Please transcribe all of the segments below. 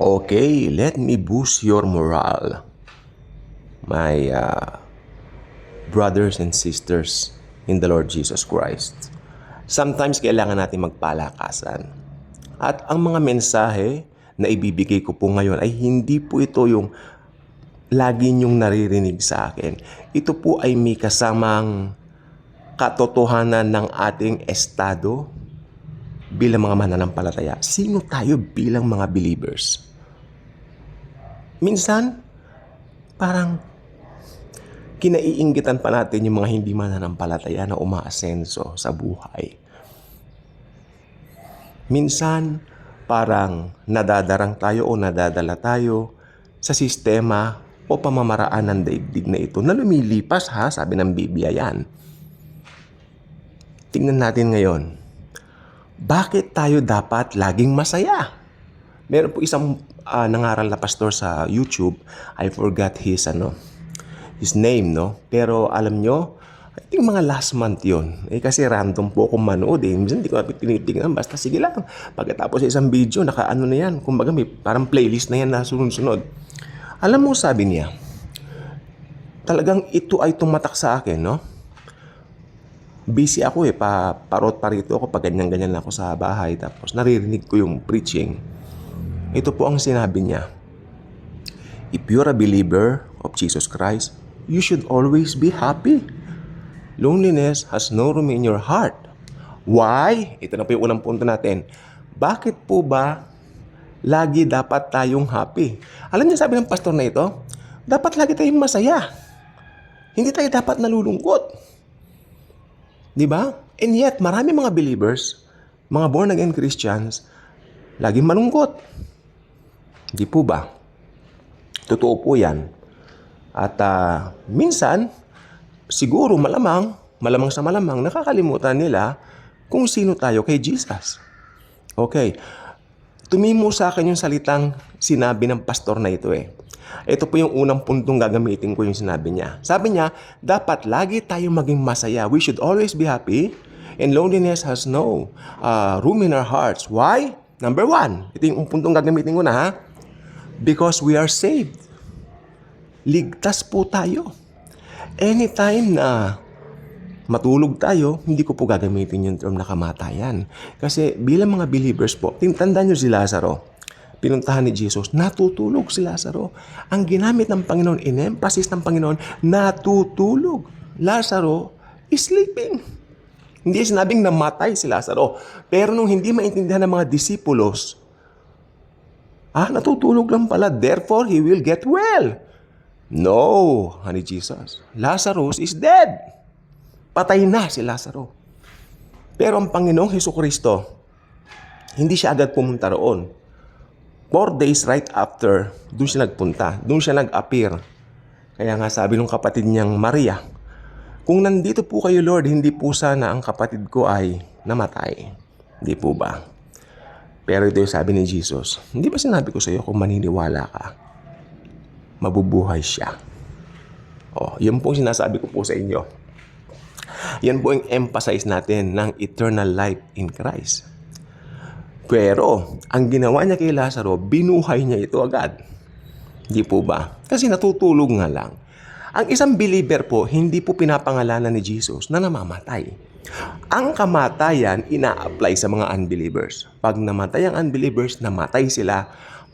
Okay, let me boost your morale, my brothers and sisters in the Lord Jesus Christ. Sometimes kailangan natin magpalakasan. At ang mga mensahe na ibibigay ko po ngayon ay hindi po ito yung lagi niyong naririnig sa akin. Ito po ay may kasamang katotohanan ng ating estado bilang mga mananampalataya. Sino tayo bilang mga believers? Minsan, parang kinaiinggitan pa natin yung mga hindi mananampalataya na umaasenso sa buhay. Minsan, parang nadadarang tayo o nadadala tayo sa sistema o pamamaraan ng daigdig na ito na lumilipas sabi ng Biblia yan. Tingnan natin ngayon, bakit tayo dapat laging masaya? Meron po isang nangaral na pastor sa YouTube, I forgot his name, no? Pero alam nyo, I think mga last month yon. Kasi random po akong manood eh. Minsan hindi ko tinitignan, basta sige lang. Pagkatapos sa isang video, nakaano na yan. Kumbaga may parang playlist na yan na sunod-sunod. Alam mo, sabi niya, talagang ito ay tumatak sa akin, no? Busy ako parot-parito ako pag ganyan-ganyan lang ako sa bahay. Tapos naririnig ko yung preaching. Ito po ang sinabi niya. If you're a believer of Jesus Christ, you should always be happy. Loneliness has no room in your heart. Why? Ito na po yung unang punto natin. Bakit po ba lagi dapat tayong happy? Alam niyo, sabi ng pastor na ito, dapat lagi tayong masaya. Hindi tayo dapat nalulungkot. Diba? And yet, marami mga believers, mga born-again Christians, laging malungkot. Di po ba? Totoo po yan. At minsan, siguro malamang sa malamang, nakakalimutan nila kung sino tayo kay Jesus. Okay. Tumimo sa akin yung salitang sinabi ng pastor na ito eh. Ito po yung unang puntong gagamitin ko yung sinabi niya. Sabi niya, dapat lagi tayong maging masaya. We should always be happy. And loneliness has no room in our hearts. Why? Number one. Ito yung puntong gagamitin ko na Because we are saved. Ligtas po tayo. Anytime na matulog tayo, hindi ko po gagamitin yung term na kamatayan. Kasi bilang mga believers po, tandaan nyo si Lazaro. Pinuntahan ni Jesus, natutulog si Lazaro. Ang ginamit ng Panginoon, in-emphasis ng Panginoon, natutulog. Lazaro is sleeping. Hindi sinabing namatay si Lazaro. Pero nung hindi maintindihan ng mga disipulos, natutulog lang pala, therefore he will get well. No, honey Jesus. Lazarus is dead. Patay na si Lazaro. Pero ang Panginoong Hesukristo, hindi siya agad pumunta roon. 4 days right after, doon siya nagpunta. Doon siya nag-appear. Kaya nga sabi ng kapatid niyang Maria, kung nandito po kayo Lord, hindi po sana ang kapatid ko ay namatay. Hindi po ba? Pero ito yung sabi ni Jesus, hindi ba sinabi ko sa iyo kung maniniwala ka, mabubuhay siya. Yun po sinasabi ko po sa inyo. Yan po yung emphasize natin ng eternal life in Christ. Pero, ang ginawa niya kay Lazaro, binuhay niya ito agad. Di po ba? Kasi natutulog nga lang. Ang isang believer po, hindi po pinapangalanan ni Jesus na namamatay. Ang kamatayan, ina-apply sa mga unbelievers. Pag namatay ang unbelievers, namatay sila,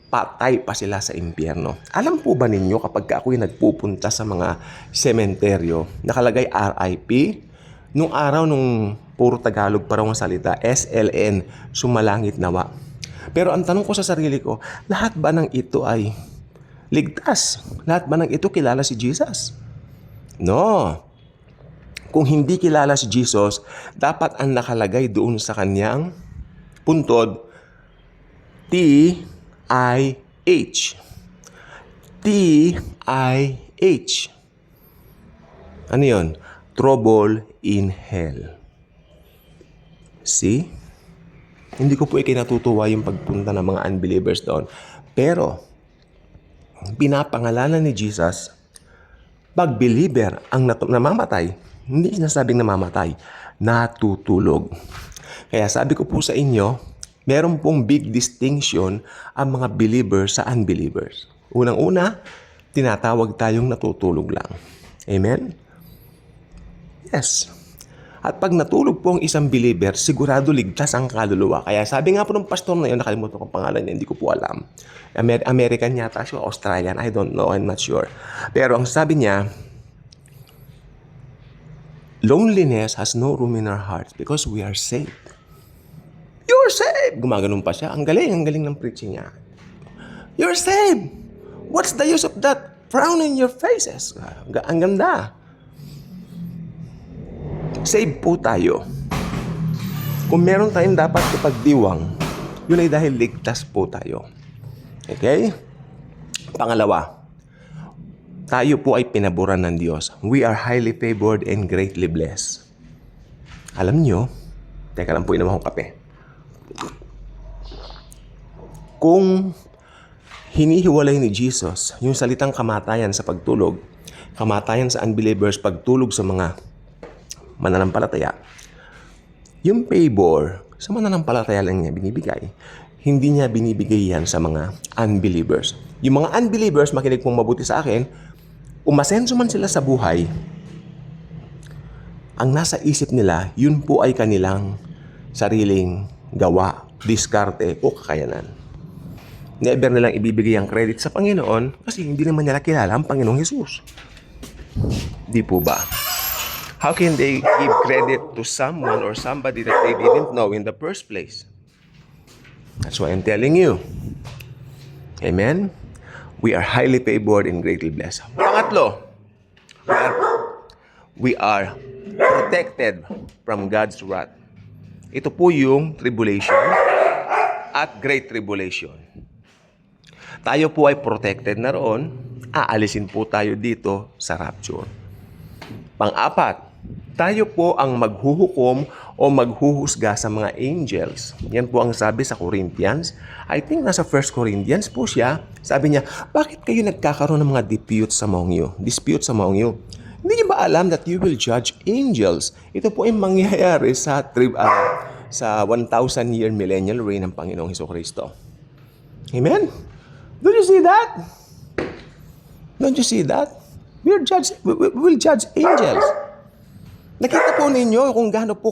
patay pa sila sa impyerno. Alam po ba ninyo kapag ako'y nagpupunta sa mga sementeryo, nakalagay RIP? Nung araw, nung puro Tagalog pa raw ang salita, SLN, sumalangit nawa. Pero ang tanong ko sa sarili ko, lahat ba ng ito ay ligtas? Lahat ba ng ito kilala si Jesus? No. Kung hindi kilala si Jesus, dapat ang nakalagay doon sa kanyang puntod, T-I-H. T-I-H. Ano yun? Trouble in hell. See? Hindi ko po ikinatutuwa yung pagpunta ng mga unbelievers doon. Pero, pinapangalanan ni Jesus, pag believer ang namamatay, hindi sinasabing namamatay, natutulog. Kaya sabi ko po sa inyo, Meron pong big distinction ang mga believers sa unbelievers. Unang-una, tinatawag tayong natutulog lang. Amen? Yes. At pag natulog po ang isang believer, sigurado ligtas ang kaluluwa. Kaya sabi nga po ng pastor na yun, nakalimutan ko ang pangalan niya, hindi ko po alam. American yata siya, Australian, I don't know, I'm not sure. Pero ang sabi niya, loneliness has no room in our hearts because we are saved. You're saved! Gumaganon pa siya. Ang galing ng preaching niya. You're saved! What's the use of that frown in your faces? Ang ganda. Saved po tayo. Kung meron tayong dapat ipagdiwang, yun ay dahil ligtas po tayo. Okay? Pangalawa, tayo po ay pinaboran ng Diyos. We are highly favored and greatly blessed. Alam nyo, teka lang po, inom akong kape. Kung hinihiwalay ni Jesus yung salitang kamatayan sa pagtulog, kamatayan sa unbelievers, pagtulog sa mga mananampalataya, yung favor sa mananampalataya lang niya binibigay. Hindi niya binibigay yan sa mga unbelievers. Yung mga unbelievers, makinig pong mabuti sa akin, umasenso man sila sa buhay, ang nasa isip nila, yun po ay kanilang sariling gawa, diskarte o kakayanan. Never nilang ibibigay ang credit sa Panginoon kasi hindi naman nila kilala ang Panginoong Jesus. Di po ba? How can they give credit to someone or somebody that they didn't know in the first place? That's why I'm telling you. Amen? We are highly favored and greatly blessed. Pangatlo, we are protected from God's wrath. Ito po yung tribulation at great tribulation. Tayo po ay protected na roon, aalisin po tayo dito sa rapture. Pang-apat, tayo po ang maghuhukom o maghuhusga sa mga angels. Yan po ang sabi sa Corinthians. I think nasa 1 Corinthians po siya. Sabi niya, bakit kayo nagkakaroon ng mga disputes among you? Hindi niyo ba alam that you will judge angels? Ito po ay mangyayari sa 1,000-year millennial reign ng Panginoong Hesukristo. Amen? Don't you see that? Don't you see that? We will judge angels. Nakita po ninyo kung gaano po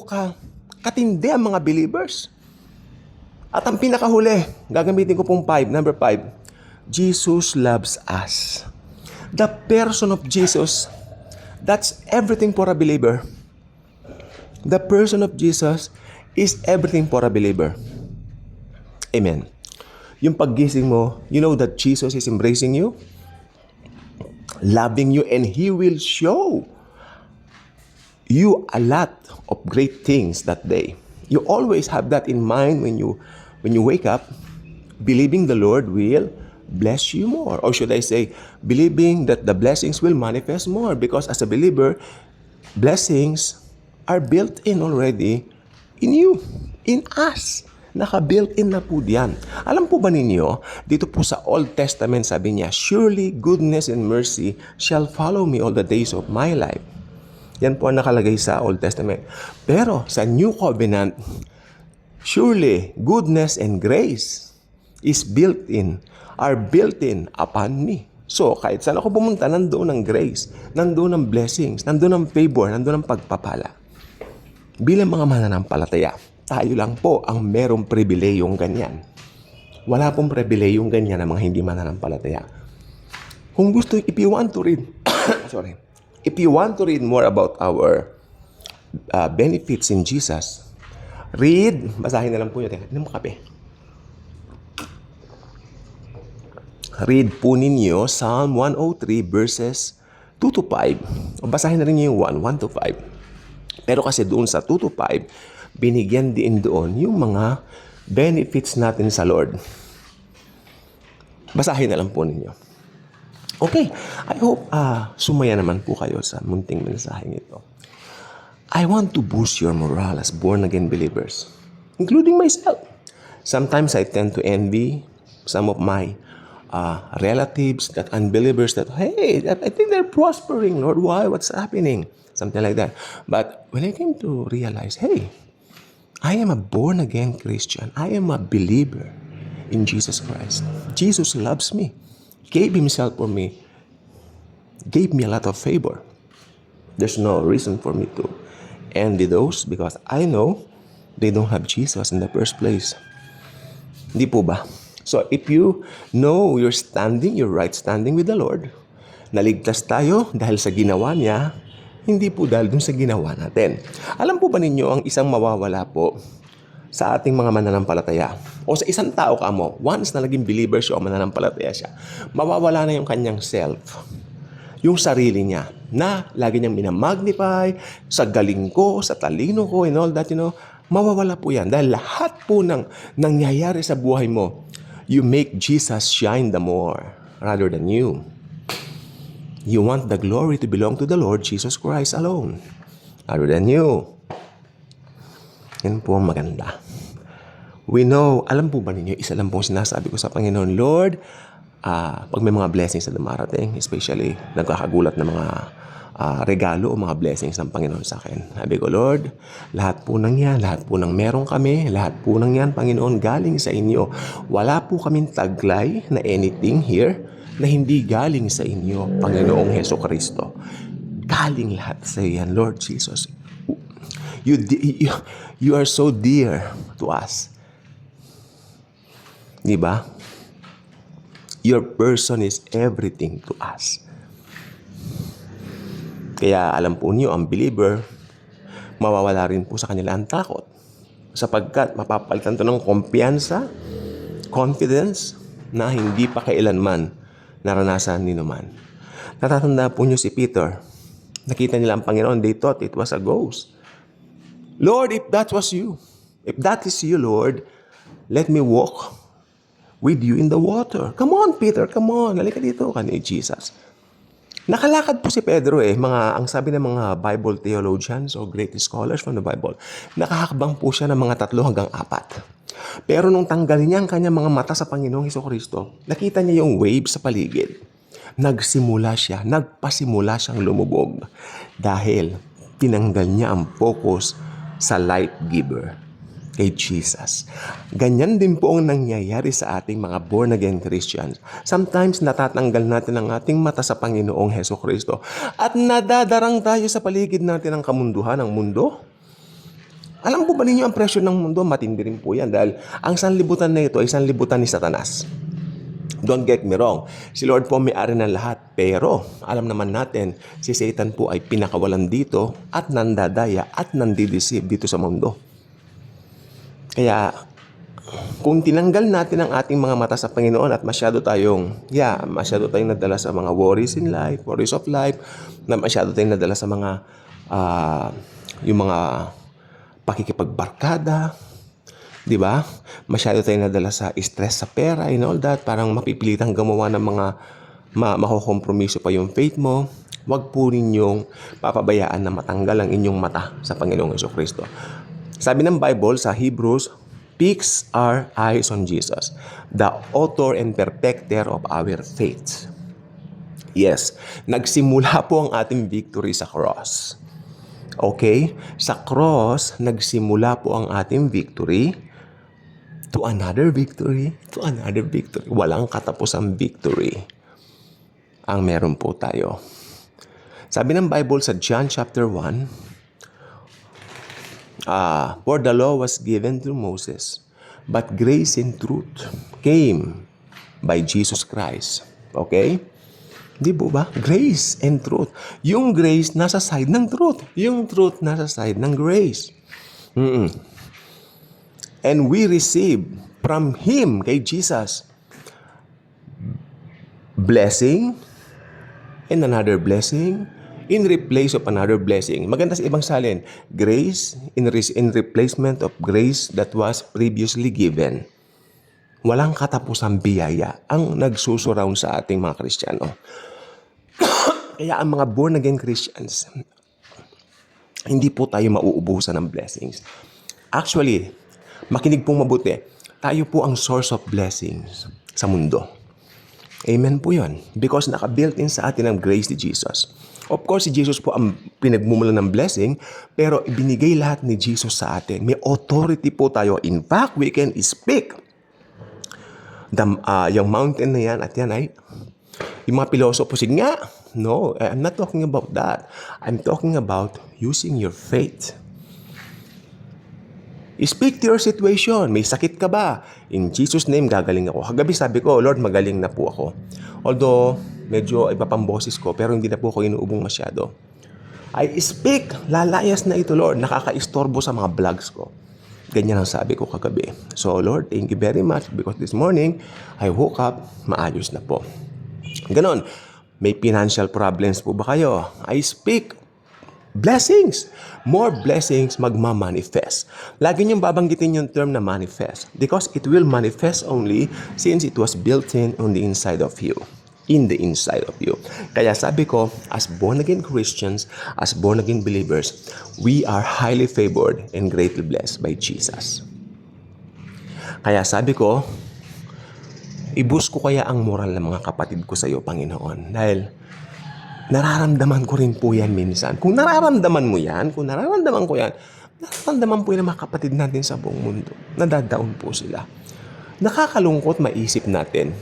katindi ang mga believers. At ang pinakahuli, gagamitin ko pong number 5, Jesus loves us. The person of Jesus, that's everything for a believer. The person of Jesus is everything for a believer. Amen. Yung paggising mo, you know that Jesus is embracing you, loving you, and He will show you a lot of great things that day. You always have that in mind when you wake up, believing the Lord will bless you more. Or should I say, believing that the blessings will manifest more, because as a believer, blessings are built in already in you, in us. Naka-built-in na po diyan. Alam po ba ninyo, dito po sa Old Testament sabi niya, surely goodness and mercy shall follow me all the days of my life. Yan po ang nakalagay sa Old Testament. Pero sa New Covenant, surely goodness and grace are built in upon me. So, kahit saan ako pumunta, nandoon ang grace, nandoon ang blessings, nandoon ang favor, nandoon ang pagpapala. Bilang mga mananampalataya, tayo lang po ang merong pribileyong ganyan. Wala pong pribileyong ganyan ng mga hindi mananampalataya. Kung gusto, if you want to read more about our benefits in Jesus, basahin na lang po nyo. Teka, hindi mo kape. Read po ninyo Psalm 103 verses 2 to 5. O basahin na rin nyo yung 1 to 5. Pero kasi doon sa 2 to 5, binigyan din doon yung mga benefits natin sa Lord. Basahin na lang po ninyo. Okay, I hope sumaya naman po kayo sa munting mensaheng ito. I want to boost your morale as born-again believers, including myself. Sometimes I tend to envy some of my relatives, that unbelievers, that, hey, I think they're prospering, Lord, why? What's happening? Something like that. But when I came to realize, hey, I am a born-again Christian. I am a believer in Jesus Christ. Jesus loves me, gave Himself for me, gave me a lot of favor. There's no reason for me to envy those because I know they don't have Jesus in the first place. Hindi po ba? So if you know your standing, your right standing with the Lord, naligtas tayo dahil sa ginawa niya, hindi po dahil dun sa ginawa natin. Alam po ba ninyo ang isang mawawala po sa ating mga mananampalataya o sa isang tao ka mo, once na naging believer siya o mananampalataya siya, mawawala na yung kanyang self, yung sarili niya na lagi niyang minamagnify sa galing ko, sa talino ko and all that, mawawala po yan dahil lahat po ng nangyayari sa buhay mo, you make Jesus shine the more rather than you. You want the glory to belong to the Lord Jesus Christ alone rather than you. Yan po ang maganda. We know, alam po ba ninyo, isa lang pong sinasabi ko sa Panginoon, Lord, pag may mga blessings na dumarating, especially nagkakagulat na mga regalo o mga blessings ng Panginoon sa akin. Sabi ko, Lord, lahat po ng yan, lahat po ng meron kami, lahat po ng yan, Panginoon, galing sa inyo. Wala po kaming taglay na anything here na hindi galing sa inyo, Panginoong Heso Kristo. Galing lahat sa iyan, Lord Jesus. You are so dear to us. Diba? Your person is everything to us. Kaya alam po niyo, ang believer, mawawala rin po sa kanila ang takot. Sapagkat mapapalitan to ng kumpiyansa, confidence, na hindi pa kailanman naranasan ni naman. Natatanda po niyo si Peter. Nakita nila ang Panginoon, they thought it was a ghost. Lord, if that was you, if that is you, Lord, let me walk with you in the water. Come on, Peter, come on. Halika dito ka ni Jesus. Nakalakad po si Pedro ang sabi ng mga Bible theologians o great scholars from the Bible, nakahakbang po siya ng mga 3 hanggang 4. Pero nung tanggalin niya ang kanyang mga mata sa Panginoong Hesukristo, nakita niya yung wave sa paligid. Nagpasimula siyang lumubog dahil tinanggal niya ang focus sa life giver, kay Jesus. Ganyan din po ang nangyayari sa ating mga born-again Christians. Sometimes natatanggal natin ang ating mata sa Panginoong Hesukristo at nadadarang tayo sa paligid natin ng kamunduhan ng mundo. Alam po ba ninyo ang presyo ng mundo? Matindi rin po yan dahil ang sanlibutan na ito ay sanlibutan ni Satanas. Don't get me wrong, si Lord po may-ari ng lahat. Pero alam naman natin, si Satan po ay pinakawalan dito at nandadaya at nandideceive dito sa mundo. Kaya kung tinanggal natin ang ating mga mata sa Panginoon at masyado tayong nadala sa mga worries of life, na masyado tayong nadala sa mga yung mga pakikipagbarkada, di ba? Masyado tayong nadala sa stress sa pera and all that, parang mapipilitang gumawa ng mga makukompromiso pa yung faith mo. Huwag po ninyong papabayaan na matanggal ang inyong mata sa Panginoong Hesukristo. Sabi ng Bible sa Hebrews, fix our eyes on Jesus, the author and perfecter of our faith. Yes, nagsimula po ang ating victory sa cross. Okay? Sa cross, nagsimula po ang ating victory to another victory, to another victory. Walang katapusang victory ang meron po tayo. Sabi ng Bible sa John chapter 1, for the law was given to Moses, but grace and truth came by Jesus Christ. Okay? Di ba? Grace and truth. Yung grace nasa side ng truth. Yung truth nasa side ng grace. And we receive from Him, kay Jesus, blessing and another blessing in replace of another blessing. Maganda sa ibang salin, grace in replacement of grace that was previously given. Walang katapusang biyaya ang nagsusurround sa ating mga Kristiyano. Kaya ang mga born-again Christians, hindi po tayo mauubusan ng blessings. Actually, makinig pong mabuti, tayo po ang source of blessings sa mundo. Amen po yun. Because naka-built in sa atin ang grace ni Jesus. Of course, si Jesus po ang pinagmumula ng blessing, pero ibinigay lahat ni Jesus sa atin. May authority po tayo. In fact, we can speak. Yung mountain na yan at yan ay, yung mga pilosopo, sige nga, no, I'm not talking about that. I'm talking about using your faith. Speak to your situation. May sakit ka ba? In Jesus' name, gagaling ako. Kagabi sabi ko, Lord, magaling na po ako. Although, medyo iba pang boses ko, pero hindi na po ako inuubong masyado. I speak. Lalayas na ito, Lord. Nakaka-istorbo sa mga vlogs ko. Ganyan ang sabi ko kagabi. So, Lord, thank you very much because this morning, I woke up, maayos na po. Ganon. May financial problems po ba kayo? I speak. Blessings. More blessings magma-manifest. Lagi niyong babanggitin yung term na manifest because it will manifest only since it was built in on the inside of you. In the inside of you. Kaya sabi ko, as born-again Christians, as born-again believers, we are highly favored and greatly blessed by Jesus. Kaya sabi ko, i-boost ko kaya ang moral ng mga kapatid ko sa iyo, Panginoon. Dahil nararamdaman ko rin po yan minsan. Kung nararamdaman mo yan, kung nararamdaman ko yan, nararamdaman po yan ng mga kapatid natin sa buong mundo. Nadadaon po sila. Nakakalungkot maisip natin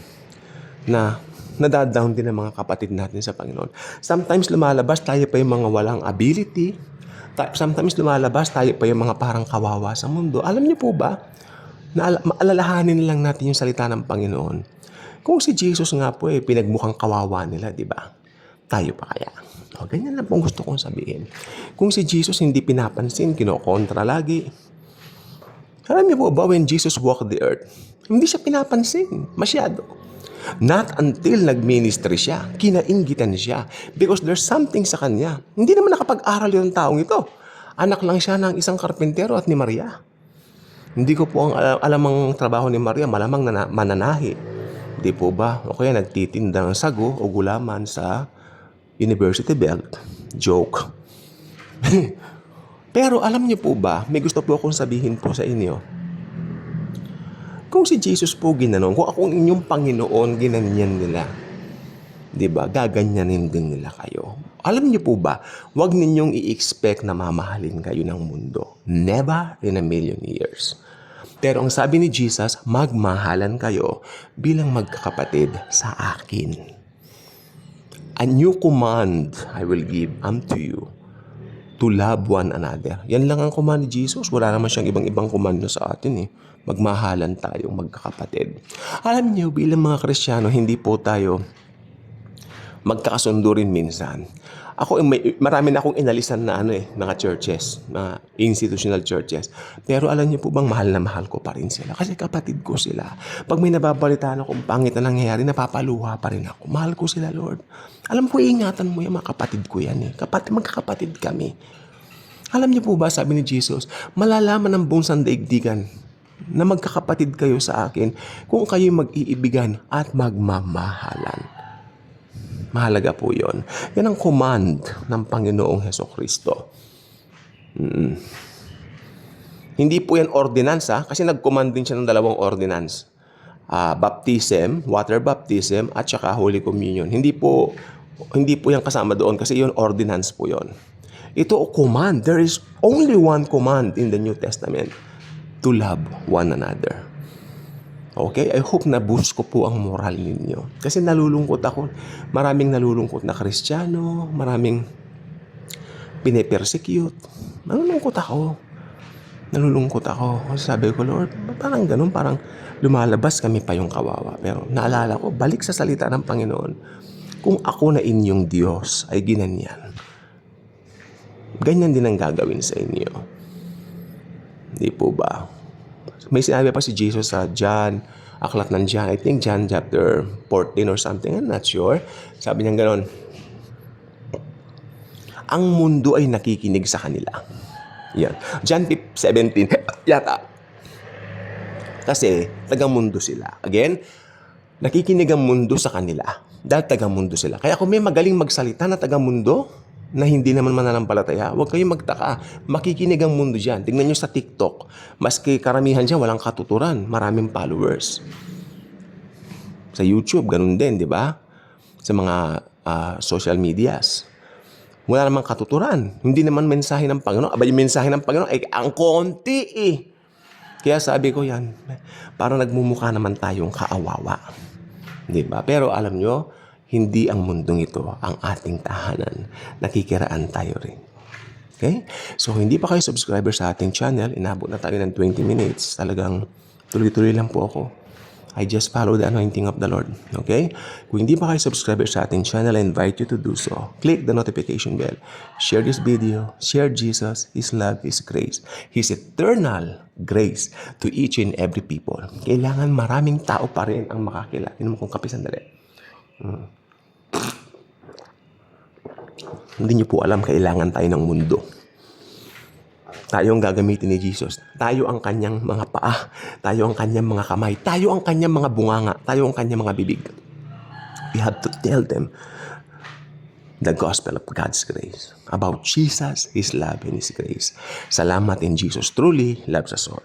na nadadaon din ang mga kapatid natin sa Panginoon. Sometimes lumalabas tayo pa yung mga walang ability. Sometimes lumalabas tayo pa yung mga parang kawawa sa mundo. Alam niyo po ba, na maalalahanin lang natin yung salita ng Panginoon. Kung si Jesus nga po pinagmukhang kawawa nila, di ba? Tayo pa kaya? O, ganyan lang pong gusto kong sabihin. Kung si Jesus hindi pinapansin, kinokontra lagi. Alam niyo po ba, when Jesus walked the earth, hindi siya pinapansin. Masyado. Not until nag-ministry siya, kinainggitan siya. Because there's something sa kanya. Hindi naman nakapag-aral yung taong ito. Anak lang siya ng isang karpentero at ni Maria. Hindi ko po alam ang trabaho ni Maria, malamang mananahi. Hindi po ba? O kaya nagtitinda ng sago o gulaman sa University Belt. Joke. Pero alam niyo po ba, may gusto po akong sabihin po sa inyo. Kung si Jesus po ginanon, kung akong inyong Panginoon, ginanyan nila, di ba, gaganyanin din nila kayo. Alam niyo po ba, huwag ninyong i-expect na mamahalin kayo ng mundo. Never in a million years. Pero ang sabi ni Jesus, magmahalan kayo bilang magkakapatid sa akin. A new command I will give unto you to love one another. Yan lang ang command ni Jesus. Wala naman siyang ibang komando sa atin Magmahalan tayong magkakapatid. Alam niyo, bilang mga Kristiyano, hindi po tayo magkakasundo rin minsan. Ako, marami na akong inalisan na mga churches, mga institutional churches. Pero alam niyo po bang mahal na mahal ko pa rin sila? Kasi kapatid ko sila. Pag may nababalitaan akong pangit na nangyayari, napapaluha pa rin ako. Mahal ko sila, Lord. Alam ko, ingatan mo yan, mga kapatid ko yan magkakapatid kami. Alam niyo po ba, sabi ni Jesus, malalaman ng buong sandaigdigan na magkakapatid kayo sa akin kung kayo'y mag-iibigan at magmamahalan. Mahalaga po yun. Yan ang command ng Panginoong Hesukristo. Hindi po yan ordinance kasi nag-command din siya ng dalawang ordinance. Baptism, water baptism, at saka Holy Communion. Hindi po yan kasama doon kasi yun ordinance po yun. Ito command. There is only one command in the New Testament. To love one another. Okay? I hope na-boost ko po ang moral ninyo. Kasi nalulungkot ako. Maraming nalulungkot na Kristiyano. Maraming pinipersecute. Nalulungkot ako. Kasi sabi ko, Lord, parang ganun, parang lumalabas kami pa yung kawawa. Pero naalala ko, balik sa salita ng Panginoon, kung ako na inyong Diyos ay ginanyan, ganyan din ang gagawin sa inyo. Di po ba? May sinabi pa si Jesus sa John, aklat ng John, I think John chapter 14 or something, I'm not sure. Sabi niya gano'n, ang mundo ay nakikinig sa kanila. Yan. John 17, yata. Kasi, taga-mundo sila. Again, nakikinig ang mundo sa kanila. Dahil taga-mundo sila. Kaya kung may magaling magsalita na taga-mundo, na hindi naman mananampalataya, huwag kayong magtaka. Makikinig ang mundo dyan. Tingnan nyo sa TikTok. Maski karamihan dyan, walang katuturan. Maraming followers. Sa YouTube, ganun din, di ba? Sa mga social medias. Wala namang katuturan. Hindi naman mensahe ng Panginoon. Aba, yung mensahe ng Panginoon ay ang konti eh. Kaya sabi ko yan, parang nagmumukha naman tayong kaawawa. Di ba? Pero alam nyo, hindi ang mundong ito ang ating tahanan. Nakikiraan tayo rin. Okay? So, hindi pa kayo subscriber sa ating channel, inabot na tayo ng 20 minutes. Talagang tuloy-tuloy lang po ako. I just follow the anointing of the Lord. Okay? Kung hindi pa kayo subscriber sa ating channel, I invite you to do so. Click the notification bell. Share this video. Share Jesus, His love, His grace, His eternal grace to each and every people. Kailangan maraming tao pa rin ang makakilala. Inom mo kong kape sandali. Hindi niyo po alam, kailangan tayo ng mundo. Tayo ang gagamitin ni Jesus. Tayo ang kanyang mga paa. Tayo ang kanyang mga kamay. Tayo ang kanyang mga bunganga. Tayo ang kanyang mga bibig. We have to tell them the gospel of God's grace. About Jesus, His love, and His grace. Salamat in Jesus truly loves us all.